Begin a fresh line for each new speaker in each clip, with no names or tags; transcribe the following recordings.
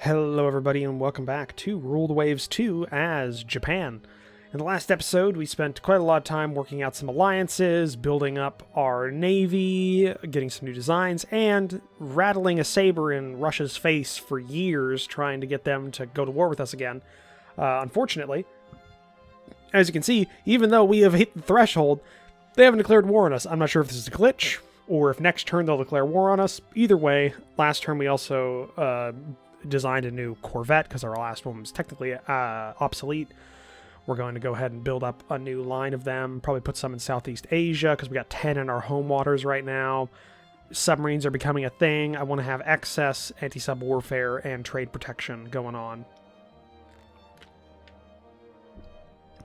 Hello everybody and welcome back to Rule the Waves 2 as Japan. In the last episode we spent quite a lot of time working out some alliances, building up our navy, getting some new designs, and rattling a saber in Russia's face for years trying to get them to go to war with us again. Unfortunately, as you can see, even though we have hit the threshold, they haven't declared war on us. I'm not sure if this is a glitch or if next turn they'll declare war on us. Either way, last turn we also designed a new Corvette because our last one was technically obsolete. We're going to go ahead and build up a new line of them, probably put some in Southeast Asia because we got 10 in our home waters right now. Submarines are becoming a thing. I want to have excess anti-sub warfare and trade protection going on.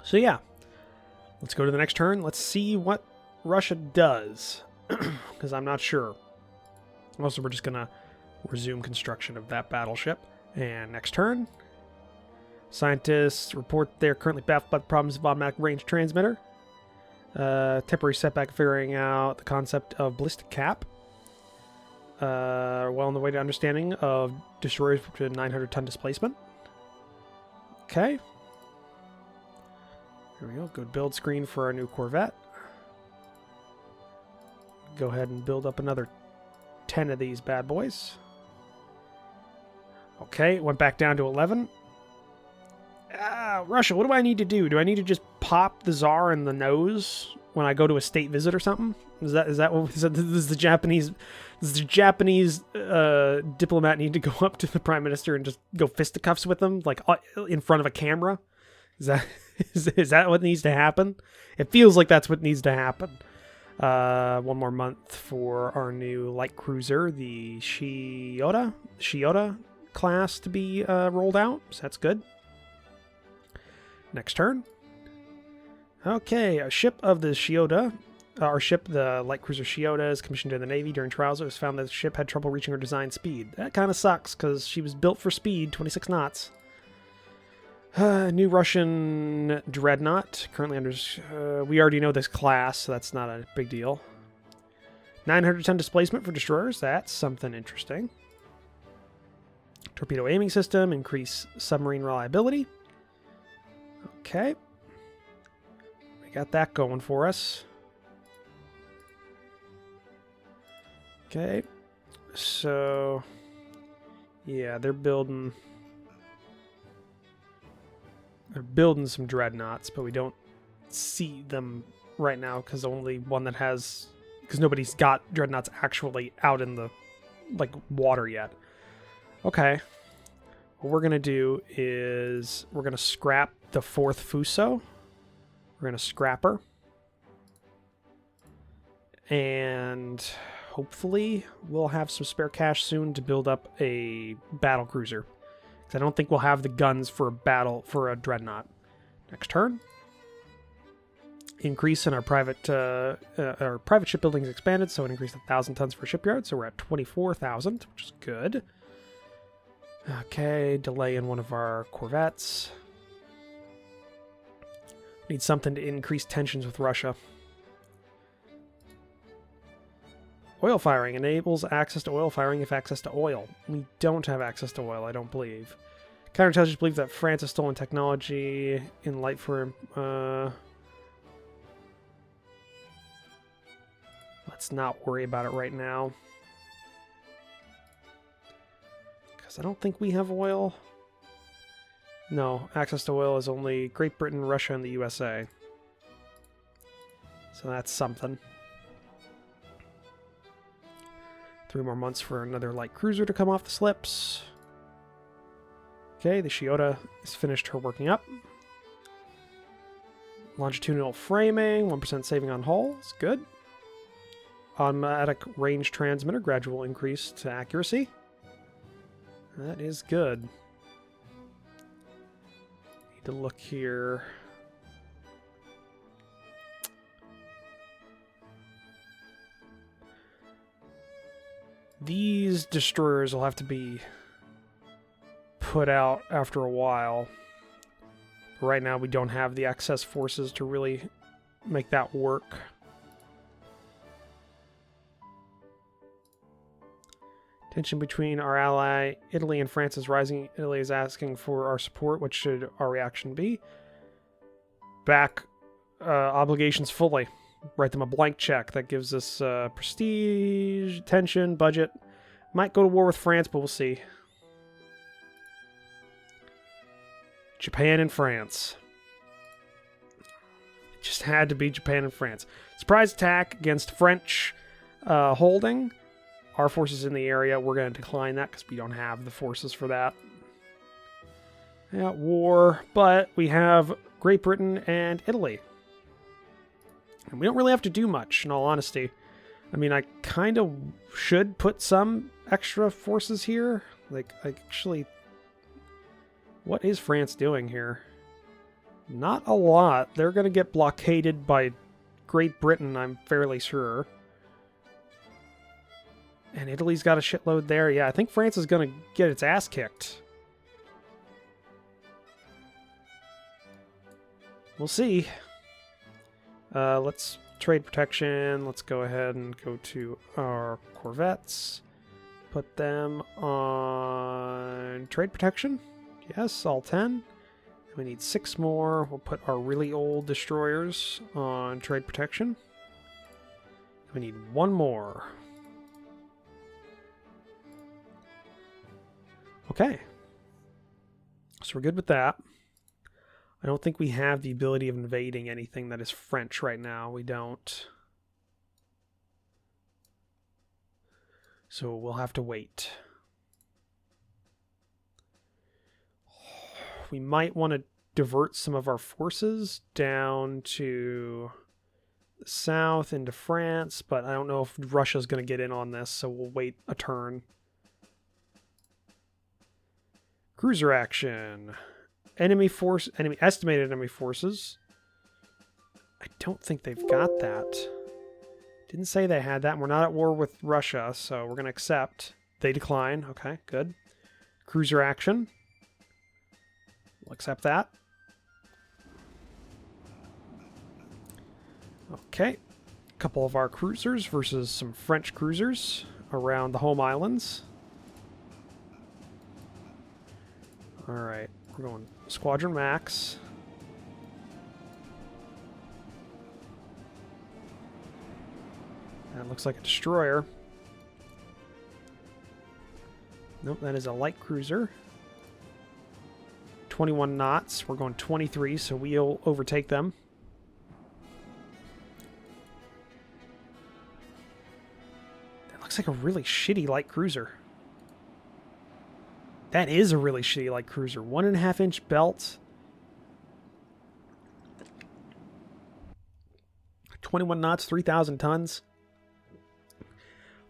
So yeah, let's go to the next turn. Let's see what Russia does because I'm not sure. Also, we're just going to resume construction of that battleship. And next turn, scientists report they're currently baffled by the problems of automatic range transmitter. Temporary setback figuring out the concept of ballistic cap. Well on the way to understanding of destroyers with 900-ton displacement. Okay. Here we go. Good build screen for our new Corvette. Go ahead and build up another 10 of these bad boys. Okay, it went back down to 11. Russia, what do I need to do? Do I need to just pop the Tsar in the nose when I go to a state visit or something? Does the Japanese diplomat need to go up to the prime minister and just go fisticuffs with him, like in front of a camera? Is that what needs to happen? It feels like that's what needs to happen. One more month for our new light cruiser, the Shiota class to be rolled out, so that's good. Next turn. Okay, a ship of the Shiota, our ship, the light cruiser Shiota, is commissioned in the Navy. During trials, it was found that the ship had trouble reaching her design speed. That kind of sucks, because she was built for speed, 26 knots. New Russian dreadnought, currently under... we already know this class, so that's not a big deal. 900-ton displacement for destroyers, that's something interesting. Torpedo aiming system, increase submarine reliability. Okay. We got that going for us. Okay. So, yeah, they're building some dreadnoughts, but we don't see them right now because nobody's got dreadnoughts actually out in the water yet. Okay. What we're going to do is we're going to scrap the 4th Fuso. We're going to scrap her. And hopefully we'll have some spare cash soon to build up a battle cruiser. Because I don't think we'll have the guns for a dreadnought. Next turn. Increase in our private shipbuilding is expanded, so it increased 1,000 tons for shipyard. So we're at 24,000, which is good. Okay, delay in one of our Corvettes. Need something to increase tensions with Russia. Oil firing enables access to oil firing if access to oil. We don't have access to oil, I don't believe. Counterintelligence believes that France has stolen technology in light for... let's not worry about it right now. I don't think we have oil. No, access to oil is only Great Britain, Russia, and the USA. So that's something. 3 more months for another light cruiser to come off the slips. Okay, the Shiota is finished her working up. Longitudinal framing, 1% saving on hull. It's good. Automatic range transmitter, gradual increase to accuracy. That is good. Need to look here. These destroyers will have to be put out after a while. Right now we don't have the excess forces to really make that work. Tension between our ally Italy and France is rising. Italy is asking for our support. What should our reaction be? Back obligations fully. Write them a blank check. That gives us prestige, tension, budget. Might go to war with France, but we'll see. Japan and France. It just had to be Japan and France. Surprise attack against French holding. Our forces in the area, we're going to decline that because we don't have the forces for that. At war, but we have Great Britain and Italy. And we don't really have to do much, in all honesty. I mean, I kind of should put some extra forces here. Like, actually, what is France doing here? Not a lot. They're going to get blockaded by Great Britain, I'm fairly sure. And Italy's got a shitload there. Yeah, I think France is going to get its ass kicked. We'll see. Let's trade protection. Let's go ahead and go to our corvettes. Put them on trade protection. Yes, all 10. We need 6 more. We'll put our really old destroyers on trade protection. We need 1 more. Okay. So we're good with that. I don't think we have the ability of invading anything that is French right now. We don't. So we'll have to wait. We might want to divert some of our forces down to the south into France, but I don't know if Russia's going to get in on this, so we'll wait a turn. Cruiser action. Estimated enemy forces. I don't think they've got that. Didn't say they had that. And we're not at war with Russia, so we're going to accept. They decline. Okay, good. Cruiser action. We'll accept that. Okay. A couple of our cruisers versus some French cruisers around the home islands. Alright, we're going Squadron Max. That looks like a destroyer. Nope, that is a light cruiser. 21 knots. We're going 23, so we'll overtake them. That looks like a really shitty light cruiser. That is a really shitty light cruiser. 1.5 inch belt. 21 knots, 3,000 tons.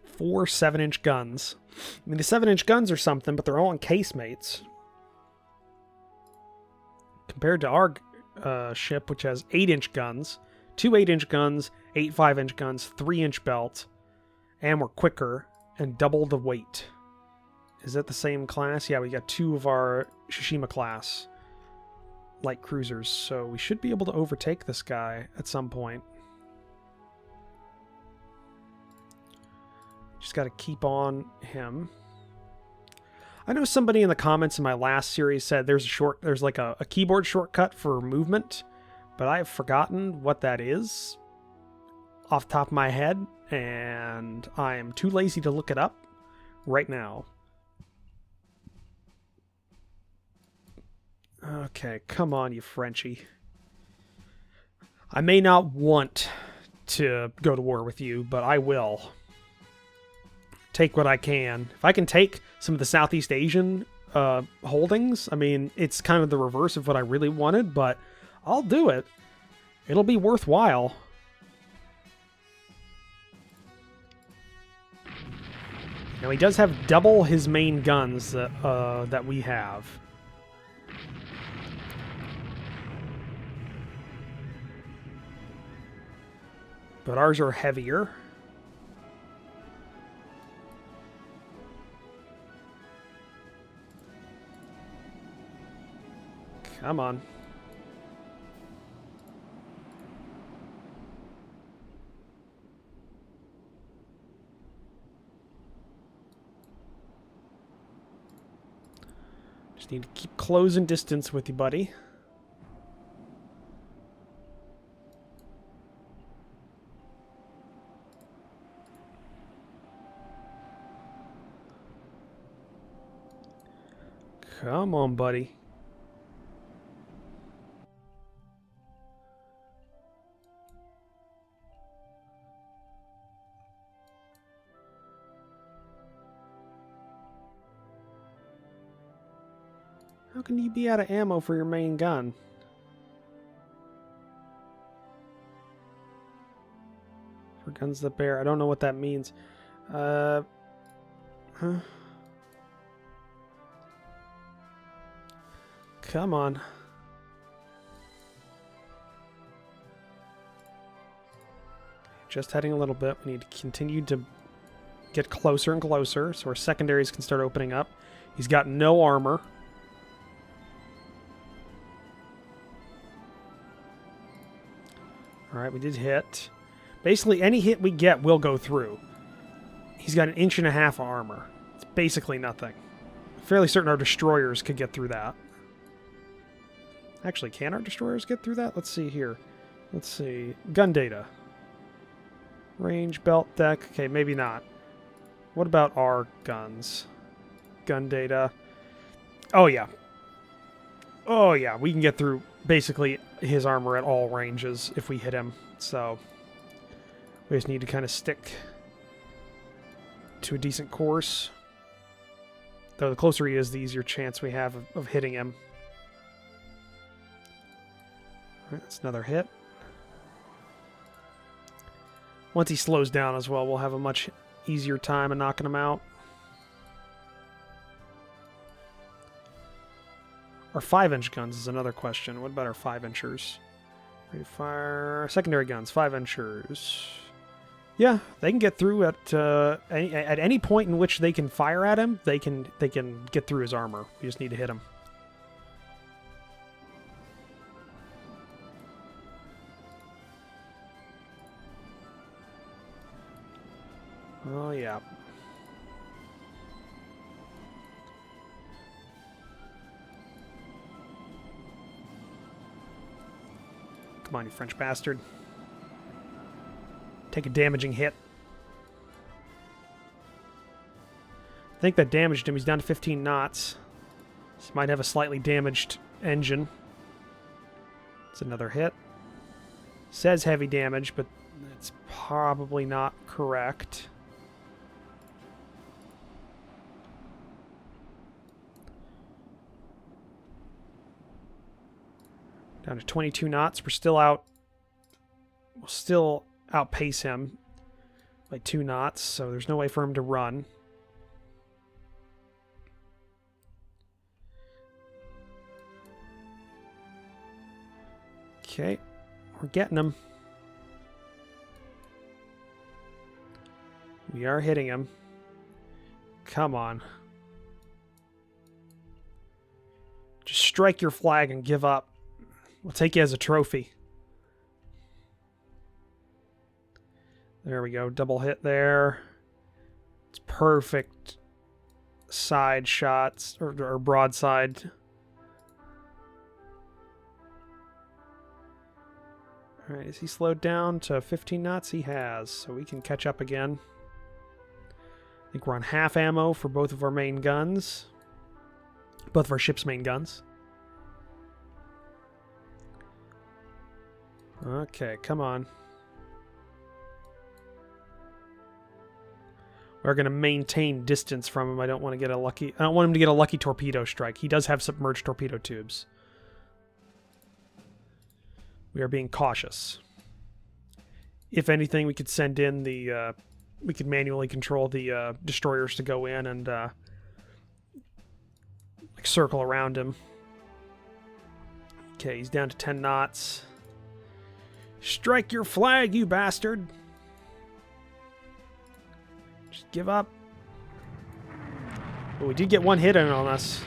4 7-inch guns. I mean, the 7-inch guns are something, but they're all in casemates. Compared to our ship, which has 8-inch guns. 2 8-inch guns, 8 5-inch guns, 3-inch belt. And we're quicker and double the weight. Is that the same class? Yeah, we got 2 of our Tsushima class light cruisers, so we should be able to overtake this guy at some point. Just got to keep on him. I know somebody in the comments in my last series said there's like a keyboard shortcut for movement, but I've forgotten what that is off the top of my head, and I'm too lazy to look it up right now. Okay, come on, you Frenchie. I may not want to go to war with you, but I will. Take what I can. If I can take some of the Southeast Asian holdings, I mean, it's kind of the reverse of what I really wanted, but I'll do it. It'll be worthwhile. Now, he does have double his main guns that we have. But ours are heavier. Come on. Just need to keep closing distance with you, buddy. Come on, buddy. How can you be out of ammo for your main gun? For guns that bear. I don't know what that means. Huh? Come on. Just heading a little bit. We need to continue to get closer and closer so our secondaries can start opening up. He's got no armor. Alright, we did hit. Basically, any hit we get will go through. He's got 1.5 inches of armor. It's basically nothing. Fairly certain our destroyers could get through that. Actually, can our destroyers get through that? Let's see here. Let's see. Gun data. Range, belt, deck. Okay, maybe not. What about our guns? Gun data. Oh, yeah. Oh, yeah. We can get through basically his armor at all ranges if we hit him. So, we just need to kind of stick to a decent course. Though the closer he is, the easier chance we have of hitting him. Alright, that's another hit. Once he slows down as well, we'll have a much easier time of knocking him out. Our 5-inch guns is another question. What about our 5-inchers? Ready to fire. Secondary guns, 5-inchers. Yeah, they can get through at any point in which they can fire at him. They can get through his armor. We just need to hit him. Oh, yeah. Come on, you French bastard. Take a damaging hit. I think that damaged him. He's down to 15 knots. He might have a slightly damaged engine. It's another hit. Says heavy damage, but that's probably not correct. Down to 22 knots. We're still out. We'll still outpace him by 2 knots, so there's no way for him to run. Okay, we're getting him. We are hitting him. Come on. Just strike your flag and give up. We'll take you as a trophy. There we go. Double hit there. It's perfect side shots, or broadside. Alright, is he slowed down to 15 knots? He has, so we can catch up again. I think we're on half ammo for both of our main guns. Both of our ship's main guns. Okay, come on. We're going to maintain distance from him. I don't want to get a lucky... I don't want him to get a lucky torpedo strike. He does have submerged torpedo tubes. We are being cautious. If anything, we could send in the... we could manually control the destroyers to go in and like circle around him. Okay, he's down to 10 knots. Strike your flag, you bastard! Just give up. Well, we did get one hit in on us.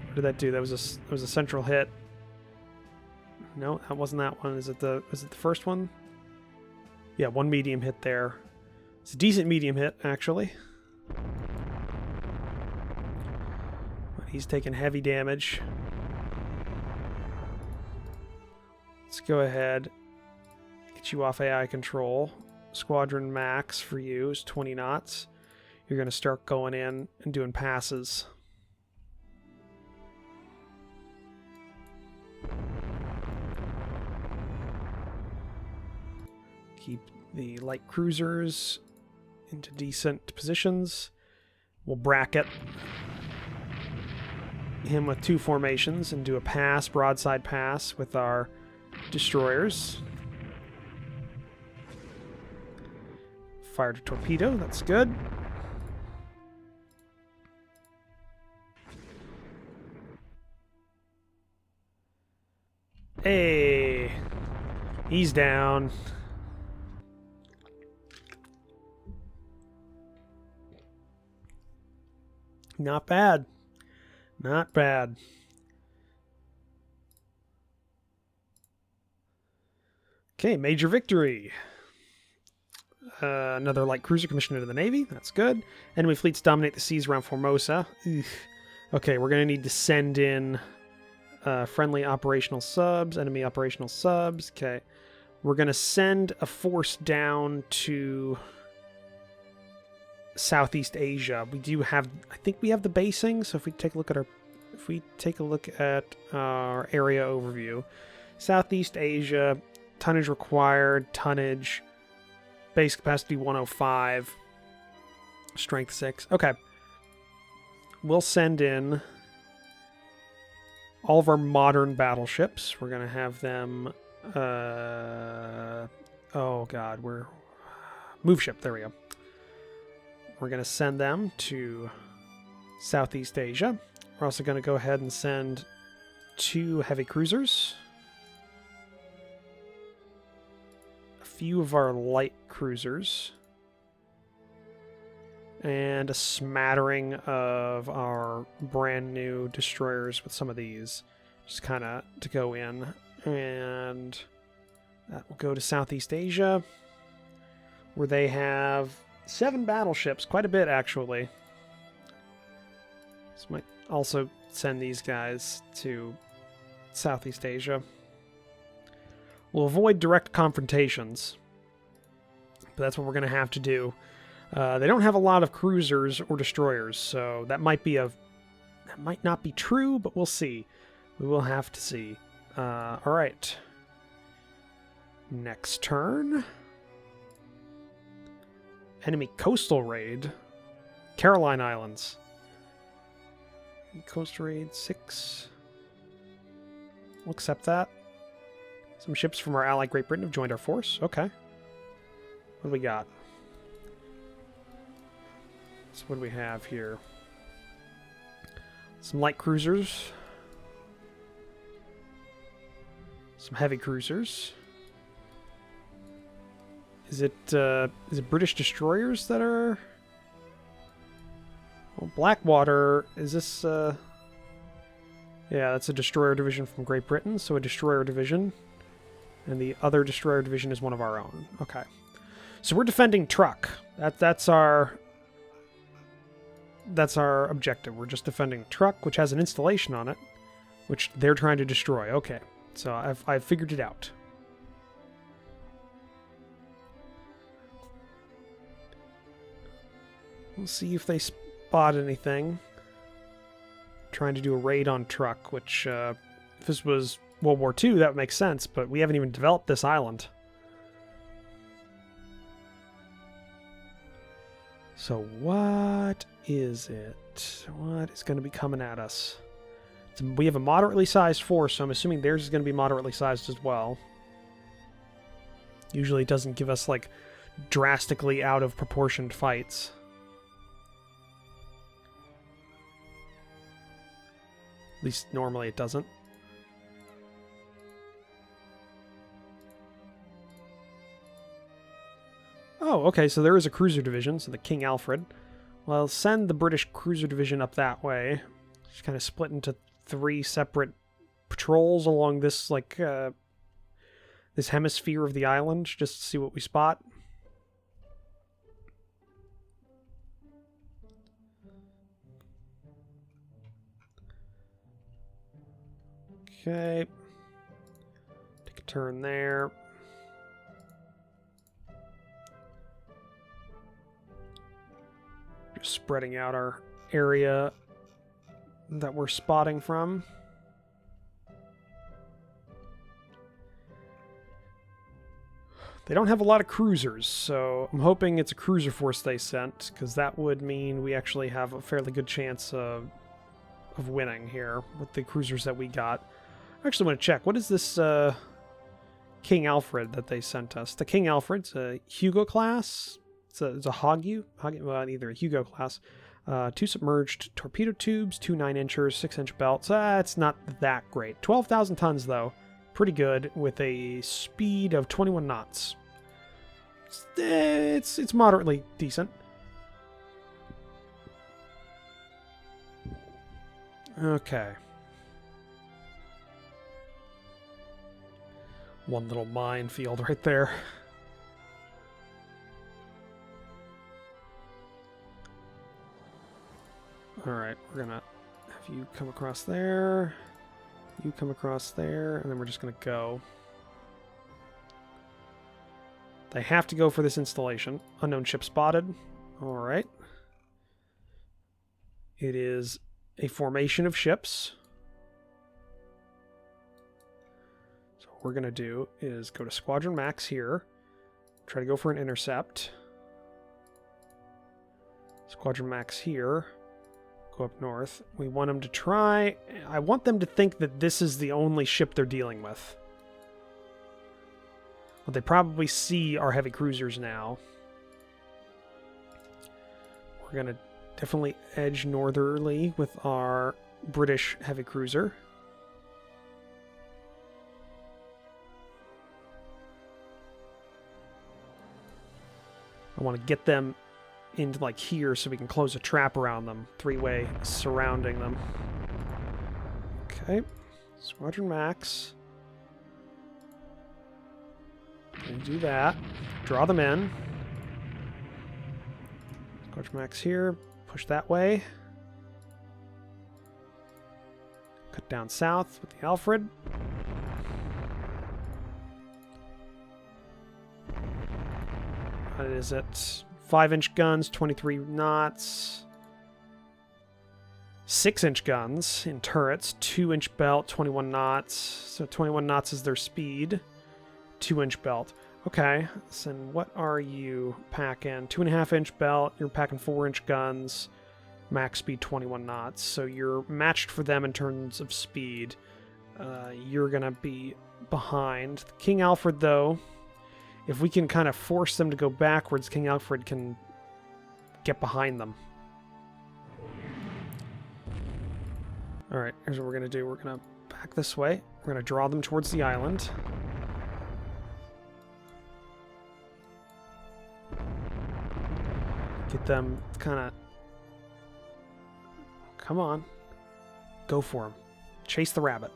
What did that do? That was a central hit. No, that wasn't that one. Is it the first one? Yeah, one medium hit there. It's a decent medium hit, actually. he's taking heavy damage. Let's go ahead, get you off AI control. Squadron max for you is 20 knots. You're going to start going in and doing passes. Keep the light cruisers into decent positions. We'll bracket him with 2 formations and do a pass, broadside pass with our destroyers. Fired a torpedo, that's good. Hey, he's down. Not bad. Not bad. Okay, major victory. Another light cruiser commissioned into the Navy. That's good. Enemy fleets dominate the seas around Formosa. Ugh. Okay, we're going to need to send in friendly operational subs, enemy operational subs. Okay. We're going to send a force down to Southeast Asia. We do have, I think we have the basing, so if we take a look at our area overview, Southeast Asia, tonnage required, tonnage, base capacity 105, strength 6. Okay. We'll send in all of our modern battleships. We're going to have them, oh god, move ship, there we go. We're going to send them to Southeast Asia. We're also going to go ahead and send 2 heavy cruisers, a few of our light cruisers, and a smattering of our brand new destroyers with some of these, just kind of to go in. And that will go to Southeast Asia, where they have 7 battleships, quite a bit actually. So might also send these guys to Southeast Asia. We'll avoid direct confrontations, but that's what we're going to have to do. They don't have a lot of cruisers or destroyers, so that might not be true, but we'll see. We will have to see. All right. Next turn. Enemy coastal raid. Caroline Islands. Coastal raid 6. We'll accept that. Some ships from our ally Great Britain have joined our force. Okay. What do we got? So what do we have here? Some light cruisers. Some heavy cruisers. Is it British destroyers that are... Well, Blackwater, is this... Yeah, that's a destroyer division from Great Britain, so a destroyer division. And the other destroyer division is one of our own. Okay. So we're defending Truk. That's our objective. We're just defending Truk, which has an installation on it, which they're trying to destroy. Okay. So I've figured it out. We'll see if they spot anything. Trying to do a raid on Truk, which, if this was World War II, that would make sense, but we haven't even developed this island. So what is it? What is going to be coming at us? We have a moderately sized force, so I'm assuming theirs is going to be moderately sized as well. Usually it doesn't give us, like, drastically out of proportioned fights. At least normally it doesn't. Oh, okay, so there is a cruiser division, so the King Alfred. Well, I'll send the British cruiser division up that way. Just kind of split into 3 separate patrols along this, like, this hemisphere of the island, just to see what we spot. Okay. Take a turn there. Just spreading out our area that we're spotting from. They don't have a lot of cruisers, so I'm hoping it's a cruiser force they sent, because that would mean we actually have a fairly good chance of winning here with the cruisers that we got. I actually want to check. What is this King Alfred that they sent us? The King Alfred's a Hugo class. It's a Hoggu. Well, either a Hugo class. 2 submerged torpedo tubes, 2 9-inchers, 6-inch belts. It's not that great. 12,000 tons, though. Pretty good, with a speed of 21 knots. It's moderately decent. Okay. One little minefield right there. Alright, we're gonna have you come across there. You come across there, and then we're just going to go. They have to go for this installation. Unknown ship spotted. Alright. It is a formation of ships. So what we're going to do is go to Squadron Max here. Try to go for an intercept. Squadron Max here. Go up north. We want them to try... I want them to think that this is the only ship they're dealing with. Well, they probably see our heavy cruisers now. We're going to definitely edge northerly with our British heavy cruiser. I want to get them into like here so we can close a trap around them. 3-way surrounding them. Okay. Squadron Max. Gonna do that. Draw them in. Squadron Max here. Push that way. Cut down south with the Alfred. What is it? 5-inch guns, 23 knots. 6-inch guns in turrets, 2-inch belt, 21 knots. So 21 knots is their speed. 2-inch belt. Okay, so what are you packing? 2.5-inch belt, you're packing 4-inch guns. Max speed 21 knots. So you're matched for them in terms of speed. You're going to be behind. King Alfred, though... If we can kind of force them to go backwards, King Alfred can get behind them. Alright, here's what we're going to do. We're going to back this way. We're going to draw them towards the island. Get them kind of... Come on. Go for him. Chase the rabbit.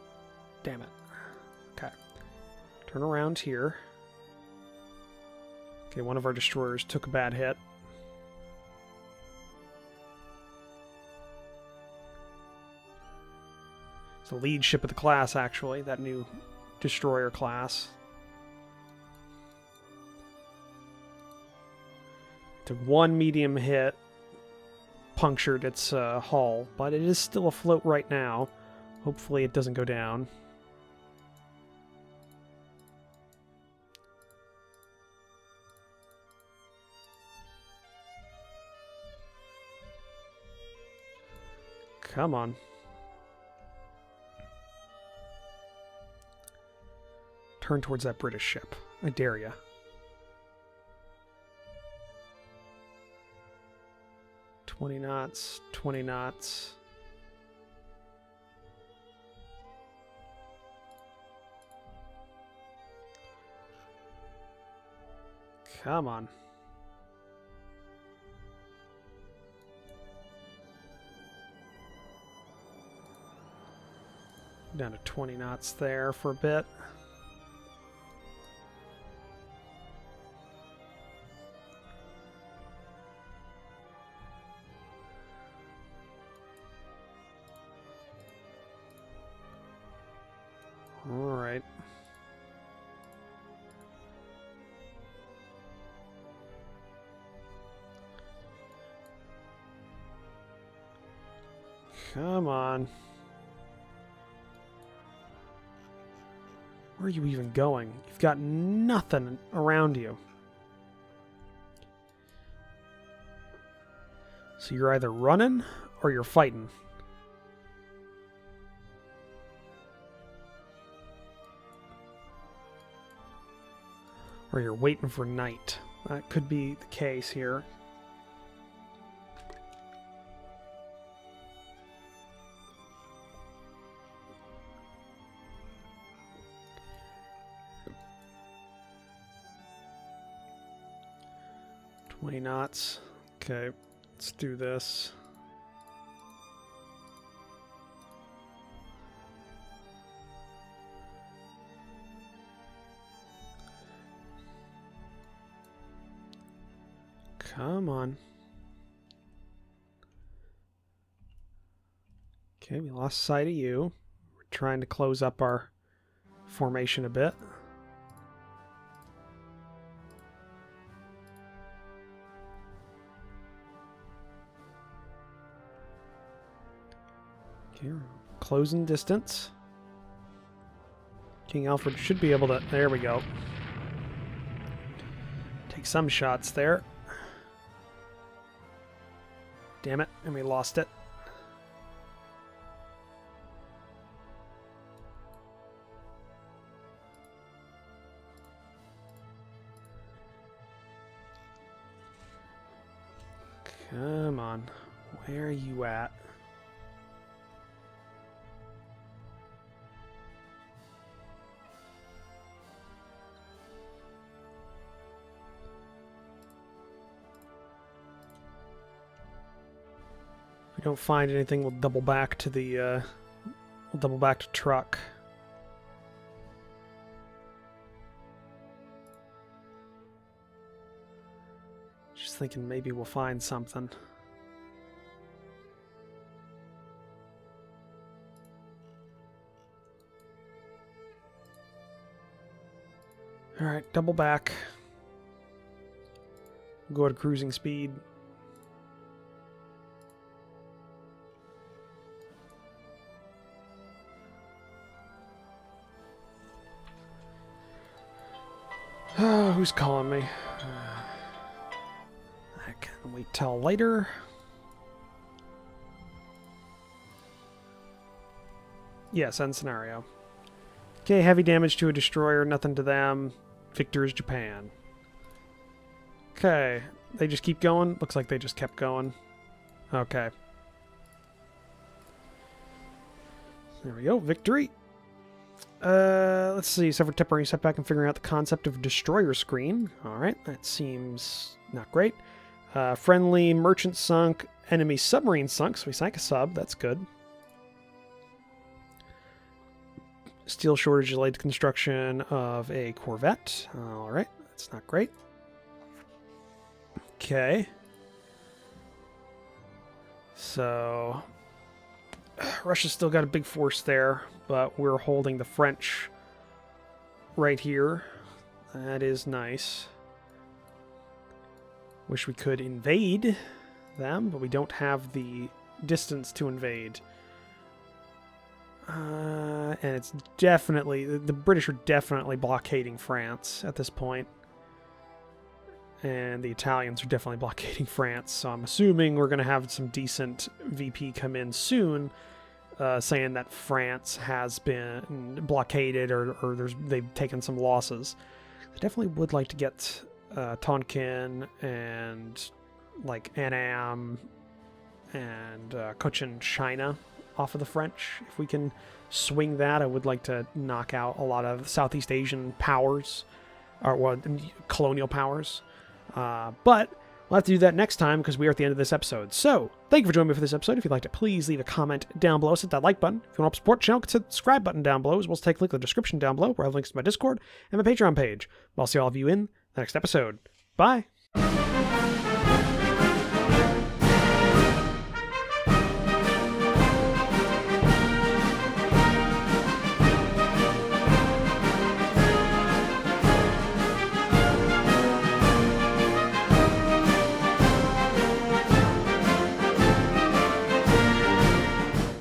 Damn it. Okay. Turn around here. Okay, one of our destroyers took a bad hit. It's the lead ship of the class, actually, that new destroyer class. Took one medium hit, punctured its hull, but it is still afloat right now. Hopefully it doesn't go down. Come on. Turn towards that British ship. I dare ya. "20 knots, 20 knots. Come on. Down to 20 knots there for a bit. Alright. Come on. Where are you even going? You've got nothing around you. So you're either running or you're fighting. Or you're waiting for night. That could be the case here. Knots. Okay, let's do this. Come on. Okay, we lost sight of you. We're trying to close up our formation a bit. Okay, closing distance. King Alfred should be able to... There we go. Take some shots there. Damn it, and we lost it. Come on. Where are you at? If we don't find anything, we'll double back to the we'll double back to truck. Just thinking maybe we'll find something. All right, double back. Go at cruising speed. Who's calling me? I can wait till later. Yes, end scenario. Okay, heavy damage to a destroyer, nothing to them. Victor is Japan. Okay, they just keep going? Looks like they just kept going. Okay. There we go, victory. Let's see, suffer temporary setback in figuring out the concept of destroyer screen. Alright, that seems not great. Friendly merchant sunk, enemy submarine sunk, so we sank a sub, that's good. Steel shortage delayed the construction of a corvette. Alright, that's not great. Okay. So, Russia's still got a big force there, but we're holding the French right here. That is nice. Wish we could invade them, but we don't have the distance to invade. And it's definitely... The British are definitely blockading France at this point. And the Italians are definitely blockading France, so I'm assuming we're going to have some decent VP come in soon, saying that France has been blockaded or they've taken some losses. I definitely would like to get Tonkin and like Annam and Cochin China off of the French. If we can swing that, I would like to knock out a lot of Southeast Asian powers, or well, colonial powers. But we'll have to do that next time because we are at the end of this episode. So, thank you for joining me for this episode. If you liked it, please leave a comment down below. Hit that like button. If you want to support the channel, hit the subscribe button down below, as well as take a look at the description down below where I have links to my Discord and my Patreon page. I'll see all of you in the next episode. Bye!